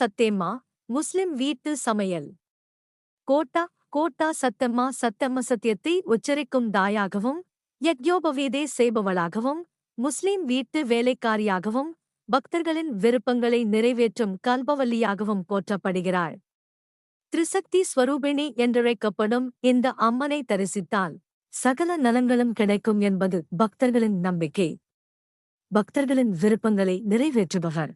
சத்தேம்மா, முஸ்லிம் வீட்டு சமையல். Quota quota சத்தம்மா Saddhamma சத்தியத்தை உச்சரிக்கும் தாயாகவும், யக்ஞோபவீதே செய்பவளாகவும், முஸ்லிம் வீட்டு வேலைக்காரியாகவும், பக்தர்களின் விருப்பங்களை நிறைவேற்றும் கல்பவல்லியாகவும் போற்றப்படுகிறாள். திரிசக்தி ஸ்வரூபிணி என்றழைக்கப்படும் இந்த அம்மனை தரிசித்தால் சகல நலங்களும் கிடைக்கும் என்பது பக்தர்களின் நம்பிக்கை. பக்தர்களின் விருப்பங்களை நிறைவேற்றுபவர்.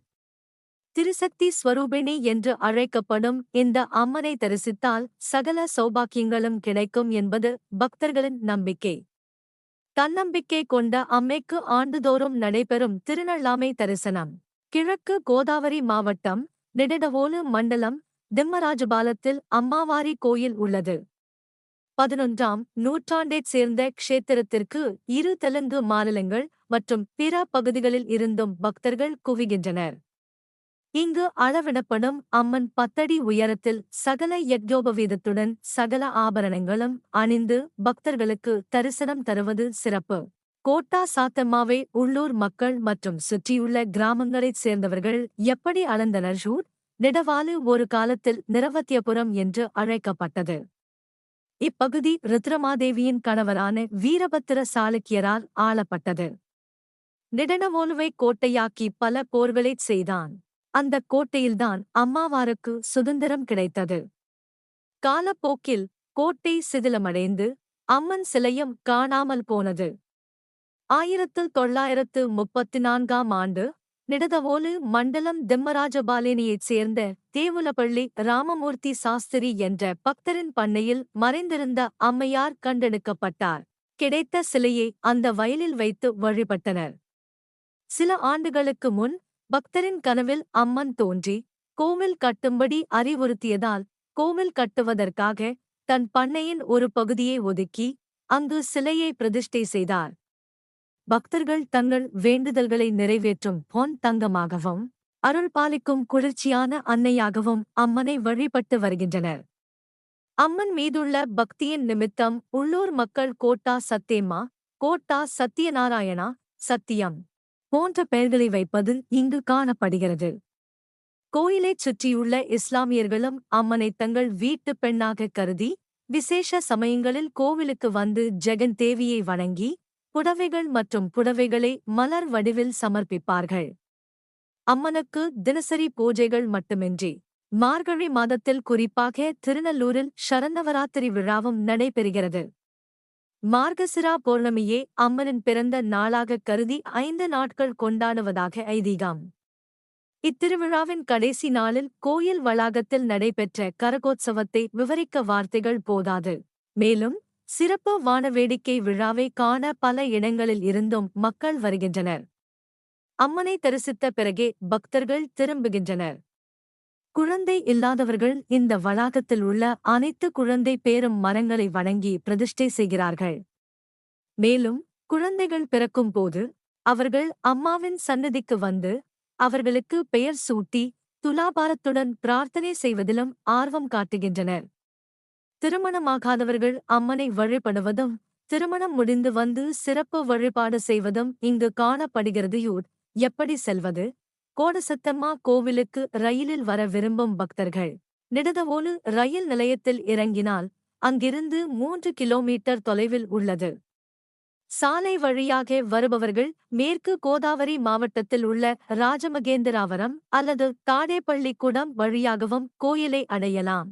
திரிசக்தி ஸ்வரூபிணி என்று அழைக்கப்படும் இந்த அம்மனை தரிசித்தால் சகல சௌபாக்கியங்களும் கிடைக்கும் என்பது பக்தர்களின் நம்பிக்கை. தன்னம்பிக்கை கொண்ட அம்மைக்கு ஆண்டுதோறும் நடைபெறும் திருநள்ளாமை தரிசனம். கிழக்கு கோதாவரி மாவட்டம், நிடடவோலு மண்டலம், திம்மராஜபாலத்தில் அம்மாவாரி கோயில் உள்ளது. 11ஆம் நூற்றாண்டைச் சேர்ந்த க்ஷேத்திரத்திற்கு இரு தெலுங்கு மாநிலங்கள் மற்றும் பிற பகுதிகளில் இருந்தும் பக்தர்கள் குவிகின்றனர். இங்கு அளவிடப்படும் அம்மன் 10 அடி உயரத்தில் சகல யக்ஞோபவீதத்துடன் சகல ஆபரணங்களும் அணிந்து பக்தர்களுக்கு தரிசனம் தருவது சிறப்பு. கோட்டா சாத்தம்மாவை உள்ளூர் மக்கள் மற்றும் சுற்றியுள்ள கிராமங்களைச் சேர்ந்தவர்கள் எப்படி அளந்தனர்? நிடவாலு ஒரு காலத்தில் நிரவத்தியபுரம் என்று அழைக்கப்பட்டது. இப்பகுதி ருத்ரமாதேவியின் கணவரான வீரபத்திர சாளுக்கியரால் ஆளப்பட்டது. நிடனவோலுவை கோட்டையாக்கி பல போர்களைச் செய்தான். அந்தக் கோட்டையில்தான் அம்மாவாருக்கு சுதந்திரம் கிடைத்தது. காலப்போக்கில் கோட்டை சிதிலமடைந்து அம்மன் சிலையும் காணாமல் போனது. 1934ஆம் ஆண்டு நிடதவோலு மண்டலம் திம்மராஜபாலேனியைச் சேர்ந்த தேவுலப்பள்ளி ராமமூர்த்தி சாஸ்திரி என்ற பக்தரின் பண்ணையில் மறைந்திருந்த அம்மையார் கண்டெடுக்கப்பட்டார். கிடைத்த சிலையை அந்த வயலில் வைத்து வழிபட்டனர். சில ஆண்டுகளுக்கு முன் பக்தரின் கனவில் அம்மன் தோன்றி கோவில் கட்டும்படி அறிவுறுத்தியதால் கோவில் கட்டுவதற்காக தன் பண்ணையின் ஒரு பகுதியை ஒதுக்கி அங்கு சிலையை பிரதிஷ்டை செய்தார். பக்தர்கள் தங்கள் வேண்டுதல்களை நிறைவேற்றும் பொன் தங்கமாகவும் அருள் பாலிக்கும் குளிர்ச்சியான அன்னையாகவும் அம்மனை வழிபட்டு வருகின்றனர். அம்மன் மீதுள்ள பக்தியின் நிமித்தம் உள்ளூர் மக்கள் கோட்டா சத்தேம்மா, கோட்டா சத்தியநாராயணா, சத்தியம் போன்ற பெயர்களை வைப்பது இங்கு காணப்படுகிறது. கோயிலைச் சுற்றியுள்ள இஸ்லாமியர்களும் அம்மனை தங்கள் வீட்டு பெண்ணாக கருதி விசேஷ சமயங்களில் கோவிலுக்கு வந்து ஜெகன் தேவியை வணங்கி புடவைகள் மற்றும் புடவைகளை மலர் வடிவில் சமர்ப்பிப்பார்கள். அம்மனுக்கு தினசரி பூஜைகள் மட்டுமின்றி மார்கழி மாதத்தில் குறிப்பாக திருநல்லூரில் ஷரன்னவராத்திரி விழாவும் நடைபெறுகிறது. மார்கசிரா பௌர்ணமியே அம்மனின் பிறந்த நாளாக கருதி 5 நாட்கள் கொண்டாடுவதாக ஐதீகம். இத்திருவிழாவின் கடைசி நாளில் கோயில் வளாகத்தில் நடைபெற்ற கரகோத்சவத்தை விவரிக்க வார்த்தைகள் போதாது. மேலும் சிறப்பு வானவேடிக்கை விழாவை காண பல இடங்களில் இருந்தும் மக்கள் வருகின்றனர். அம்மனை தரிசித்த பிறகே பக்தர்கள் திரும்புகின்றனர். குழந்தை இல்லாதவர்கள் இந்த வளாகத்தில் உள்ள அனைத்து குழந்தை பேரும் மரங்களை வணங்கி பிரதிஷ்டை செய்கிறார்கள். மேலும் குழந்தைகள் பிறக்கும் போது அவர்கள் அம்மாவின் சந்நிதிக்கு வந்து அவர்களுக்கு பெயர் சூட்டி துலாபாரத்துடன் பிரார்த்தனை செய்வதிலும் ஆர்வம் காட்டுகின்றனர். திருமணமாகாதவர்கள் அம்மனை வழிபடுவதும் திருமணம் முடிந்து வந்து சிறப்பு வழிபாடு செய்வதும் இங்கு காணப்படுகிறது. எப்படி செல்வது? கோடசத்தம்மா கோவிலுக்கு ரயிலில் வர விரும்பும் பக்தர்கள் நிடதவோலு ரயில் நிலையத்தில் இறங்கினால் அங்கிருந்து 3 கிலோமீட்டர் தொலைவில் உள்ளது. சாலை வழியாக வருபவர்கள் மேற்கு கோதாவரி மாவட்டத்தில் உள்ள ராஜமகேந்திராவரம் அல்லது தாடேப்பள்ளிக்குடம் வழியாகவும் கோயிலை அடையலாம்.